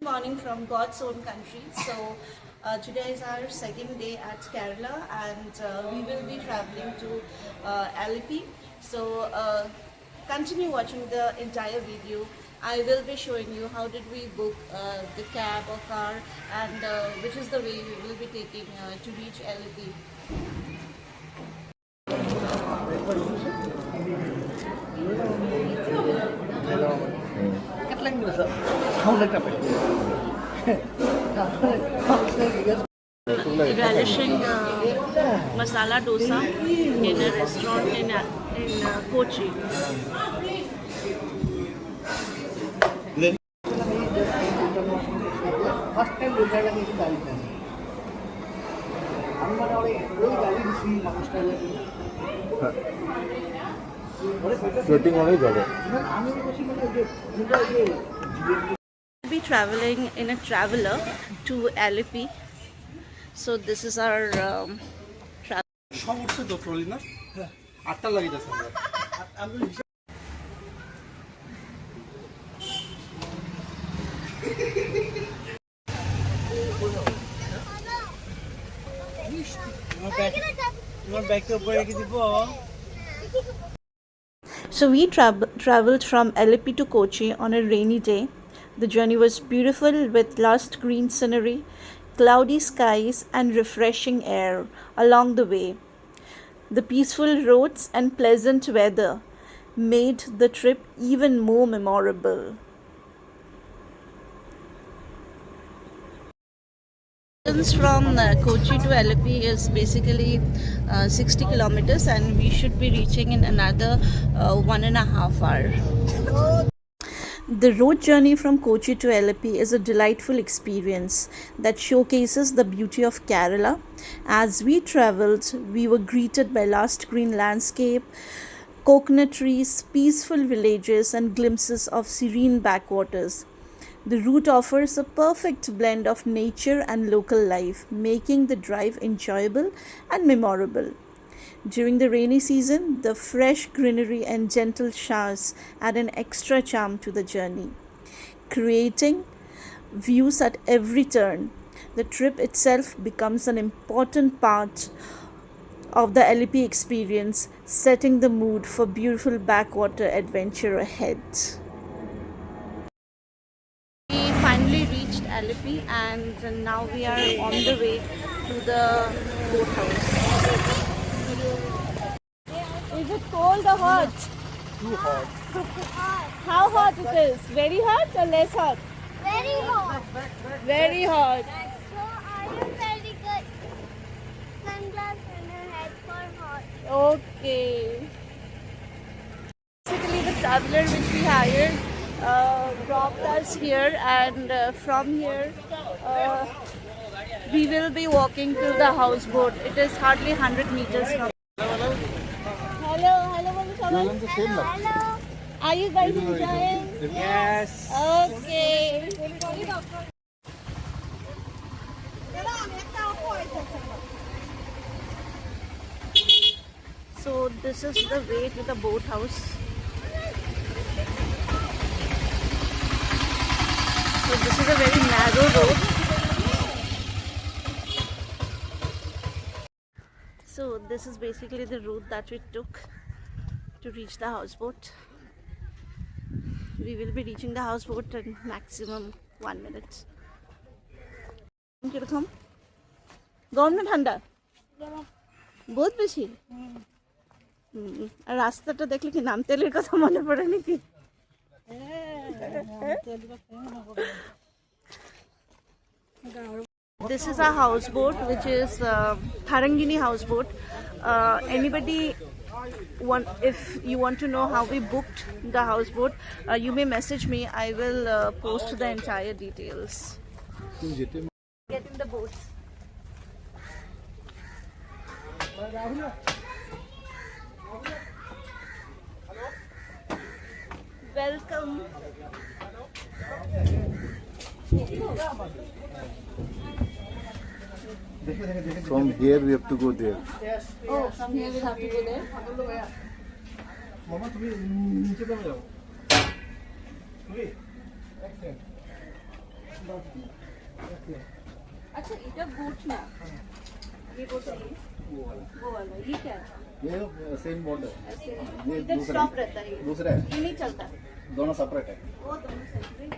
Morning from God's own country. So today is our second day at Kerala, and we will be traveling to Alleppey. So continue watching the entire video. I will be showing you how did we book the cab or car, and which is the way we will be taking to reach Alleppey. Relishing masala dosa in a restaurant in Kochi. First time রেলগাড়ি আমি গাড়িতে আমি মানে ওই গাড়ি দিচ্ছি মানুষটা shooting অনেক যাবে আমি বলছি মানে We'll be traveling in a traveler to Alleppey. So this is our travel. সমস্যা তো ট্রলি না 8টা লাগি যাচ্ছে আমরা So we traveled from Alleppey to Kochi on a rainy day. The journey was beautiful with lush green scenery, cloudy skies and refreshing air along the way. The peaceful roads and pleasant weather made the trip even more memorable. Distance from Kochi to Alleppey is basically 60 kilometers, and we should be reaching in another 1.5 hours. The road journey from Kochi to Alleppey is a delightful experience that showcases the beauty of Kerala. As we travelled, we were greeted by lush green landscape, coconut trees, peaceful villages and glimpses of serene backwaters. The route offers a perfect blend of nature and local life, making the drive enjoyable and memorable. During the rainy season, the fresh greenery and gentle showers add an extra charm to the journey, creating views at every turn. The trip itself becomes an important part of the Alleppey experience, setting the mood for beautiful backwater adventure ahead. We finally reached Alleppey, and now we are on the way to the boathouse. Is it cold or hot? too hot How hot it is? Very hot or less hot? Very hot. Very hot. So are you very good? Sunglasses on your head for hot. Okay. Basically, the traveler which we hired dropped us here, and from here we will be walking to the houseboat. It is hardly 100 meters from. Hello, hello, Hello. Are you guys enjoying? yes Okay. So this is the way to the boathouse. So this is a very narrow road. So this is basically the route that we took to reach the houseboat. We will be reaching the houseboat in maximum 1 minute. কিরকম গরম না ঠান্ডা? বহুত বেশি। আর রাস্তাটা দেখলে কি নামতেলের কথা মনে পড়ে নাকি? This is our houseboat, which is Tharangini houseboat. Anybody if you want to know how we booked the houseboat, you may message me. I will post the entire details. Get in the boat. Welcome. From here we have to go there. Oh, from here we have to go there. মামা তুমি নিচে কেন যাও তুমি अच्छा इधर boat ना, ये बोट है वो वाला, ये क्या है? ये सेम बोर्ड है, ऐसे ये इधर दूसरा स्टॉप रहता है, दूसरा है, ये नहीं चलता, दोनों सेपरेट है। वो दोनों separate.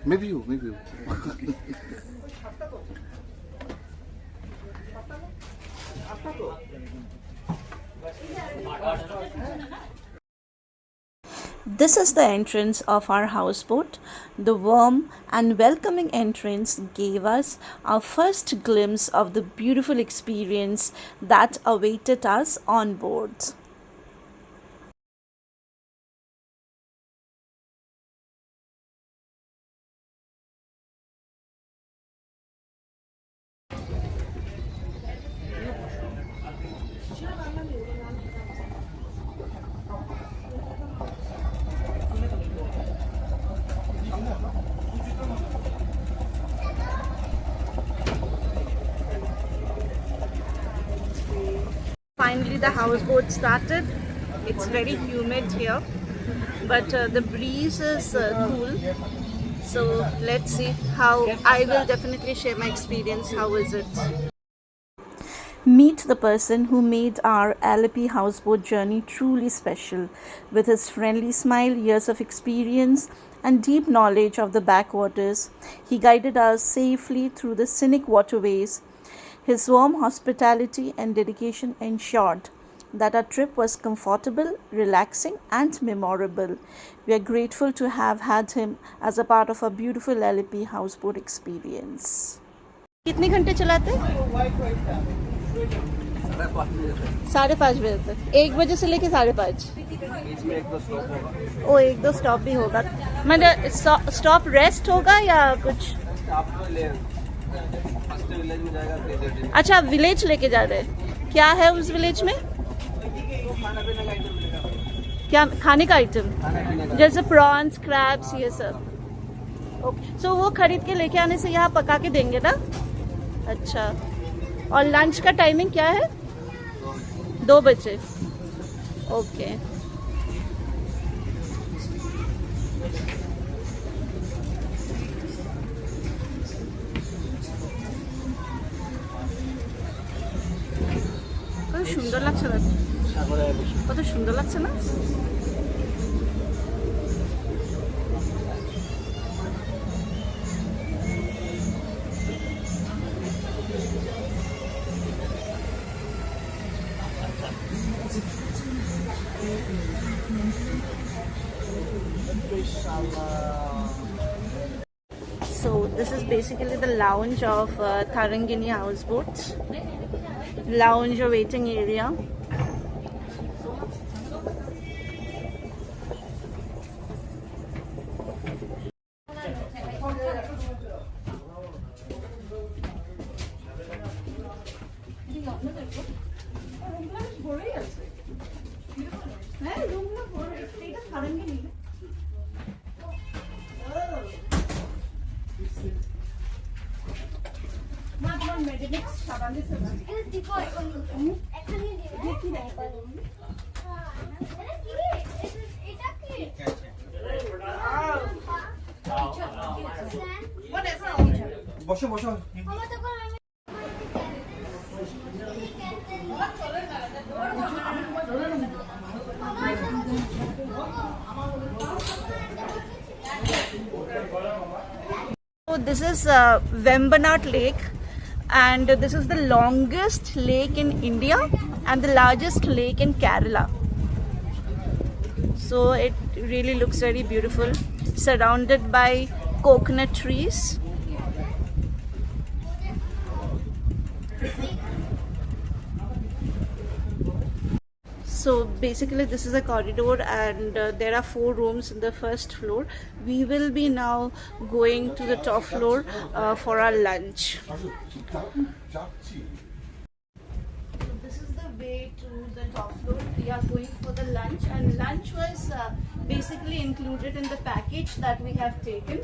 May be you This is the entrance of our houseboat. The warm and welcoming entrance gave us our first glimpse of the beautiful experience that awaited us on board. Finally, the houseboat started. It's very humid here, but the breeze is cool. So let's see how. I will definitely share my experience. How is it? Meet the person who made our Alleppey houseboat journey truly special. With his friendly smile, years of experience, and deep knowledge of the backwaters, he guided us safely through the scenic waterways. His warm hospitality and dedication ensured that our trip was comfortable, relaxing, and memorable. We are grateful to have had him as a part of our beautiful Alleppey houseboat experience. कितने घंटे चलाते हैं? 5:30 बजे तक। 1 बजे से लेके 5:30। ओ 1-2 stop भी होगा। मतलब स्टॉप रेस्ट होगा या कुछ? अच्छा विलेज लेके जा रहे हैं। क्या है उस विलेज में? क्या खाने का आइटम? जैसे प्रॉन्स, क्रैब्स, ये सब। ओके, सो वो खरीद के लेके आने से यहाँ पका के देंगे ना? अच्छा, और लंच का टाइमिंग क्या है? 2 बजे। ओके, কত সুন্দর লাগছে না? কত সুন্দর লাগছে না? So this is basically the lounge of Tharangini houseboats. Lounge or waiting area. বসো বসো। So this is Vembanad Lake, and this is the longest lake in India and the largest lake in Kerala. So it really looks very beautiful, surrounded by coconut trees. So basically this is a corridor, and there are 4 rooms in the first floor. We will be now going to the top floor for our lunch. So this is the way to the top floor. We are going for the lunch, and lunch was basically included in the package that we have taken.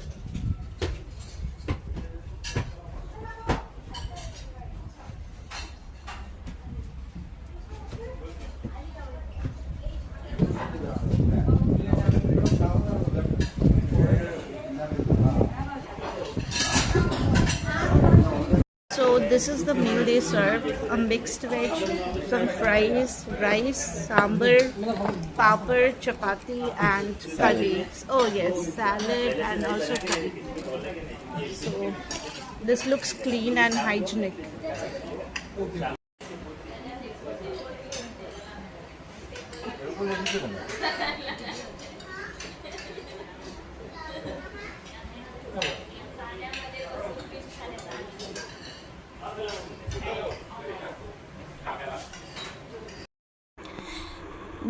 this is the meal they served: a mixed veg, some fries, rice, sambar, papad, chapati, and curry. Oh yes, salad and also curry. So this looks clean and hygienic.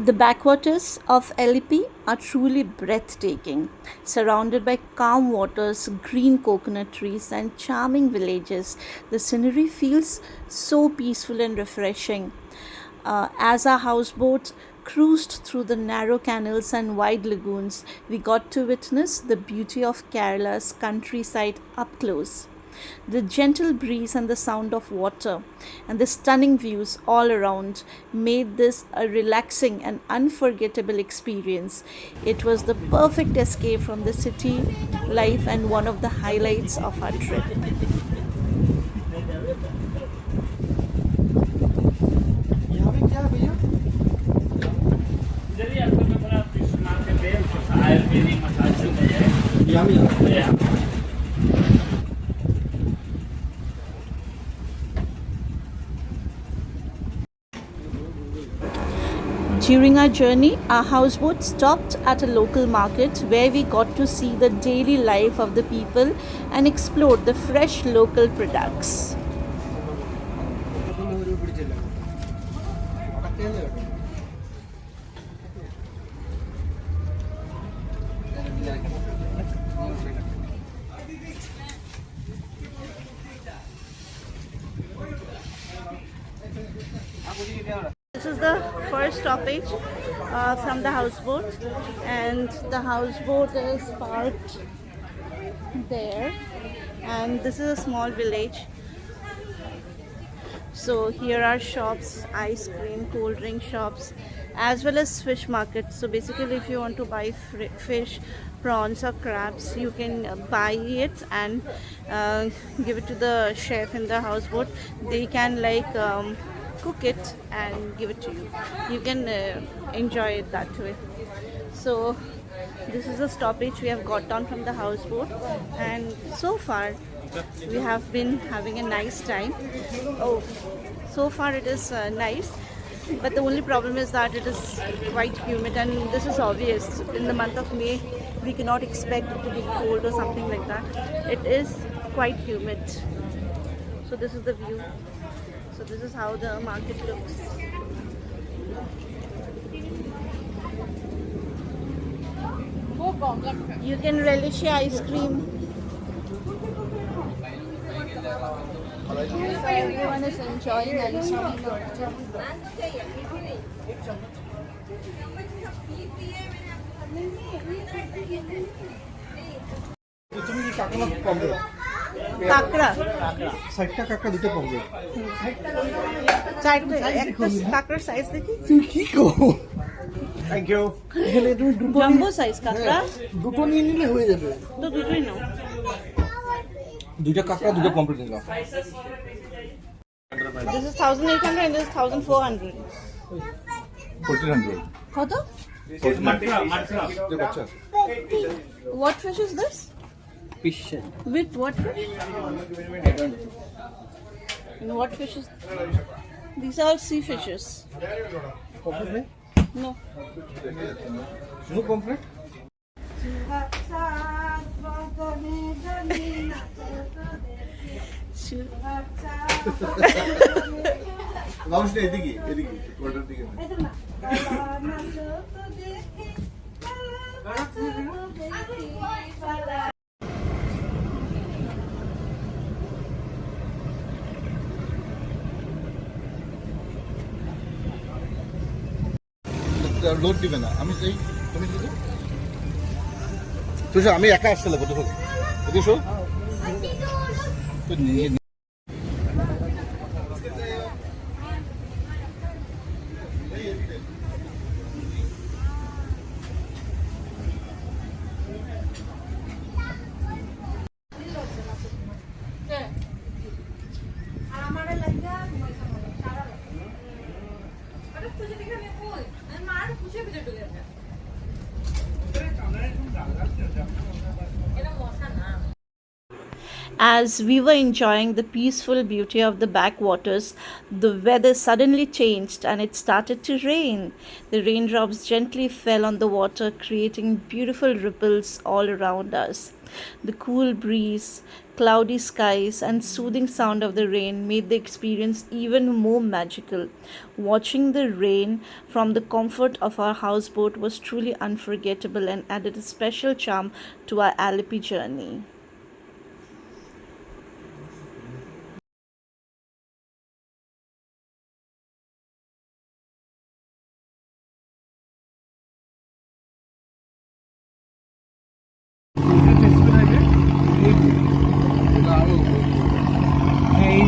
The backwaters of Elipi are truly breathtaking. Surrounded by calm waters, green coconut trees, and charming villages, the scenery feels so peaceful and refreshing. As our houseboat cruised through the narrow canals and wide lagoons, we got to witness the beauty of Kerala's countryside up close. The gentle breeze and the sound of water and the stunning views all around made this a relaxing and unforgettable experience. It was the perfect escape from the city life and one of the highlights of our trip. During our journey, our houseboat stopped at a local market where we got to see the daily life of the people and explored the fresh local products. This is the first stoppage from the houseboat, and the houseboat is parked there, and this is a small village. So here are shops, ice cream, cold drink shops, as well as fish market. So basically if you want to buy fish, prawns or crabs, you can buy it and give it to the chef in the houseboat. They can cook it and give it to you. You can enjoy it that way. So this is a stoppage we have got down from the houseboat, and so far we have been having a nice time. Oh, so far it is nice, but the only problem is that it is quite humid, and this is obvious. In the month of May we cannot expect it to be cold or something like that. It is quite humid. So this is the view. So this is how the market looks. You can relish your ice cream. So everyone is enjoying ice cream. তুমি কি কাকলা কমবে কাকড়া সাইডটা কাকড়া দুটো কমবে চারটে একটা কাকড়ার সাইজ দেখি তুমি কি কো থ্যাংক ইউ এখানে তুমি দুটো জাম্বো সাইজ কাকড়া দুটো নিয়ে নিলে হয়ে যাবে তো দুটোই নাও দুটো কাকড়া দুটো কমপ্লিট নিলাম This is 1800 and this is 1400. 1400 কত? What fish is this? Fish. With what fish? And what fish is? These are sea fishes. Complete? No. No complete? লাউন্জটা এদিকে কোয়ার্টার দিকে লোড দিবে না আমি যাই তুমি দিবে তুই আমি একা আসতে লাগবো তো এদিকে তো নিয়ে As we were enjoying the peaceful beauty of the backwaters, the weather suddenly changed and it started to rain. The raindrops gently fell on the water, creating beautiful ripples all around us. The cool breeze, cloudy skies, and soothing sound of the rain made the experience even more magical. Watching the rain from the comfort of our houseboat was truly unforgettable and added a special charm to our Alleppey journey.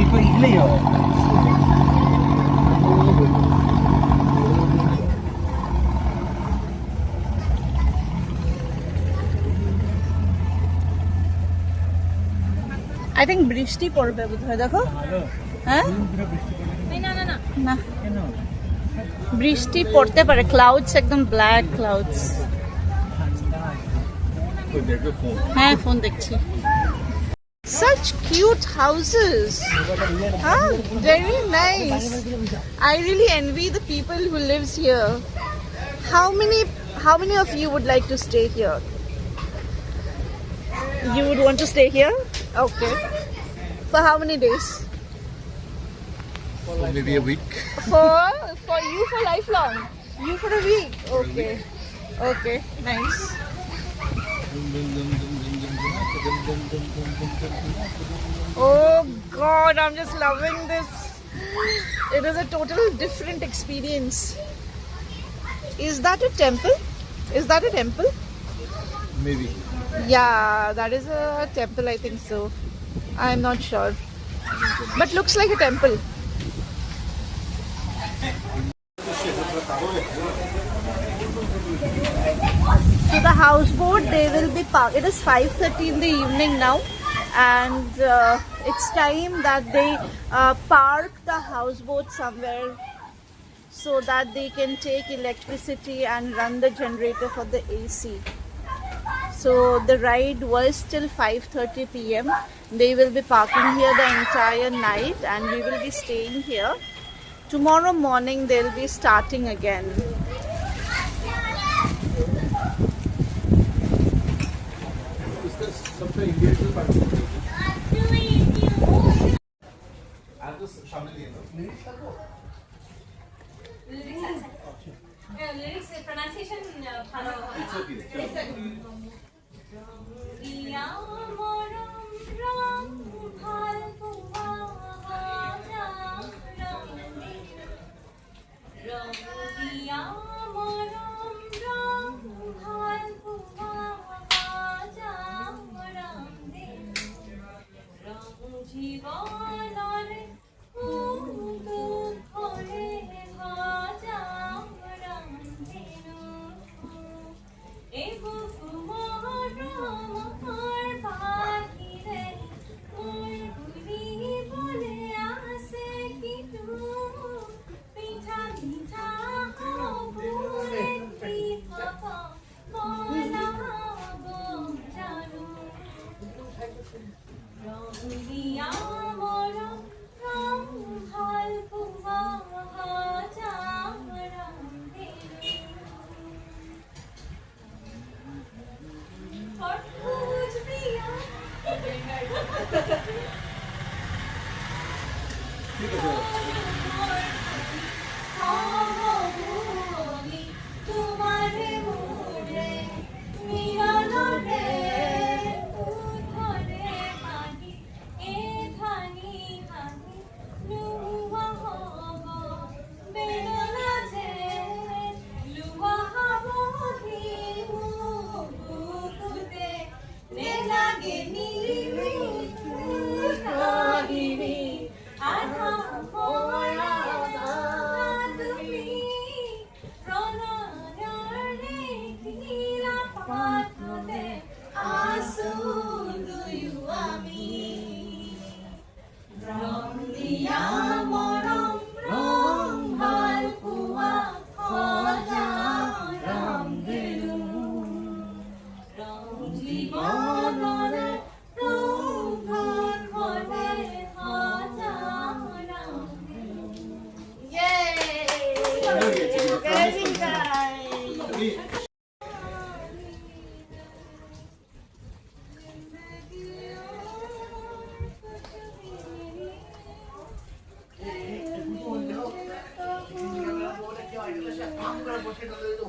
ഇപ്പൊ ഇല്ലയോ I think বৃষ্টি পড়বে বোধহয় দেখো হ্যাঁ না বৃষ্টি পড়তে পারে ক্লাউডস একদম ব্ল্যাক ক্লাউডস হ্যাঁ ফোন দেখছি such cute houses huh? Very nice. I really envy the people who lives here. How many of you would like to stay here? You would want to stay here? Okay. For how many days? Maybe a week. For you for lifelong. You for a week. Okay. Okay. Nice. Oh God, I'm just loving this. It is a total different experience. Is that a temple? Is that a temple? Maybe. Yeah, that is a temple, I think so. I'm not sure. But looks like a temple. So the houseboat, they will be parked. It is 5:30 in the evening now, and it's time that they park the houseboat somewhere so that they can take electricity and run the generator for the AC. So the ride was till 5:30 p.m. They will be parking here the entire night, and we will be staying here. Tomorrow morning they'll be starting again. Lyrics pronunciation ভালো ইয়া মরম রং ভাল পুয়া রং রং ইয়া মরম রং ভাল পুয়া রং জীবনের কুতু করে ভাজা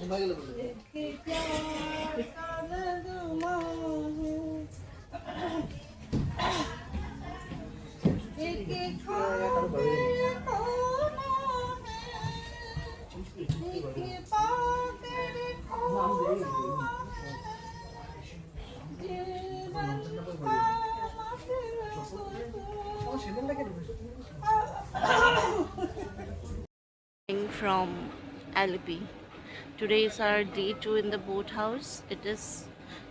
From Alipi. Today is our day 2 in the boathouse. It is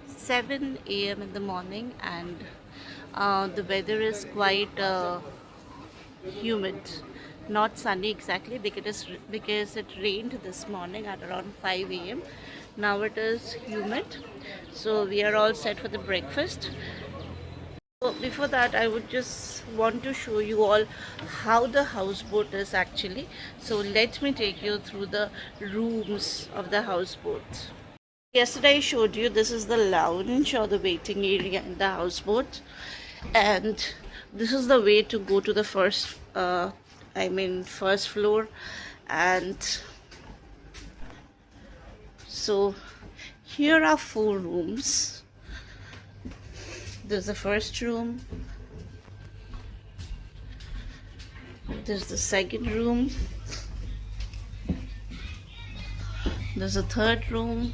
7 a.m. in the morning, and the weather is quite humid, not sunny exactly because it rained this morning at around 5 a.m. Now it is humid, so we are all set for the breakfast. So before that, I would just want to show you all how the houseboat is actually. So let me take you through the rooms of the houseboat. Yesterday I showed you this is the lounge or the waiting area in the houseboat, and this is the way to go to the first floor. And so here are 4 rooms. There's the first room, there's the second room, there's a third room,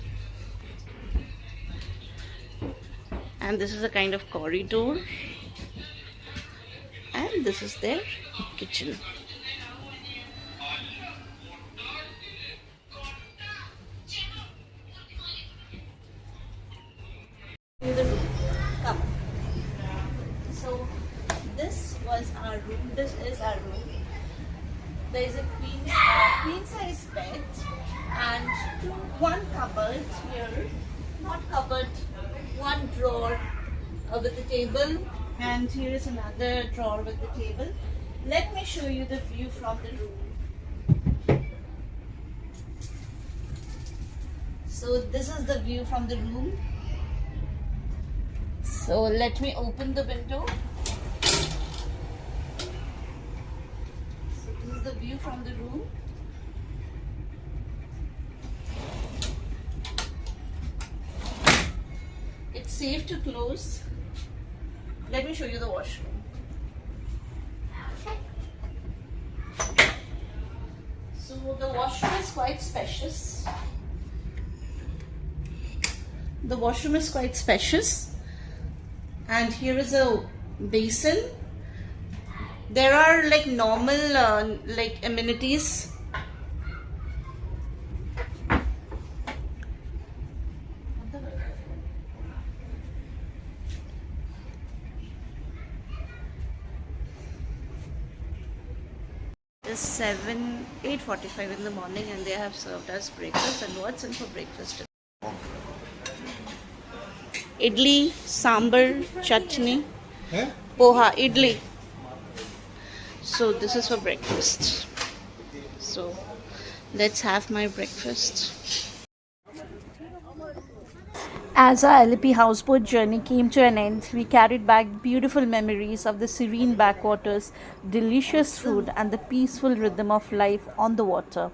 and this is a kind of corridor, and this is their kitchen. Come. So this was our room. This is our room. There is a queen size bed and one cupboard here. Not cupboard, one drawer with the table, and here is another drawer with the table. Let me show you the view from the room. So this is the view from the room. So let me open the window. So this is the view from the room. It's safe to close. Let me show you the washroom. So the washroom is quite spacious. The washroom is quite spacious. And here is a basin. There are like normal like amenities. It's 8:45 in the morning, and they have served us breakfast. And what's in for breakfast? Idli, sambar, chutney, poha, idli. So this is for breakfast. So let's have my breakfast. As our Alipi houseboat journey came to an end, we carried back beautiful memories of the serene backwaters, delicious food, and the peaceful rhythm of life on the water.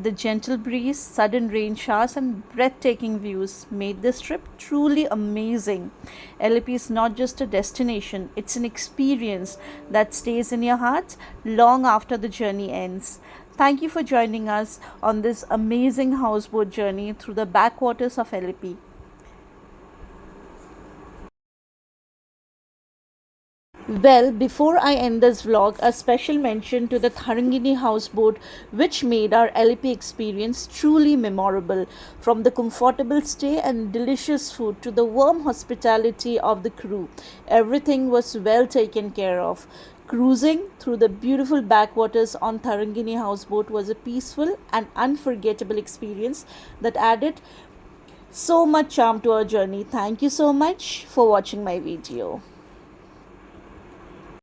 The gentle breeze, sudden rain showers, and breathtaking views made this trip truly amazing. Alipi is not just a destination, it's an experience that stays in your heart long after the journey ends. Thank you for joining us on this amazing houseboat journey through the backwaters of Alipi. Well, before I end this vlog, a special mention to the Tharangini houseboat, which made our Alipi experience truly memorable. From the comfortable stay and delicious food to the warm hospitality of the crew, everything was well taken care of. Cruising through the beautiful backwaters on Tharangini houseboat was a peaceful and unforgettable experience that added so much charm to our journey. Thank you so much for watching my video.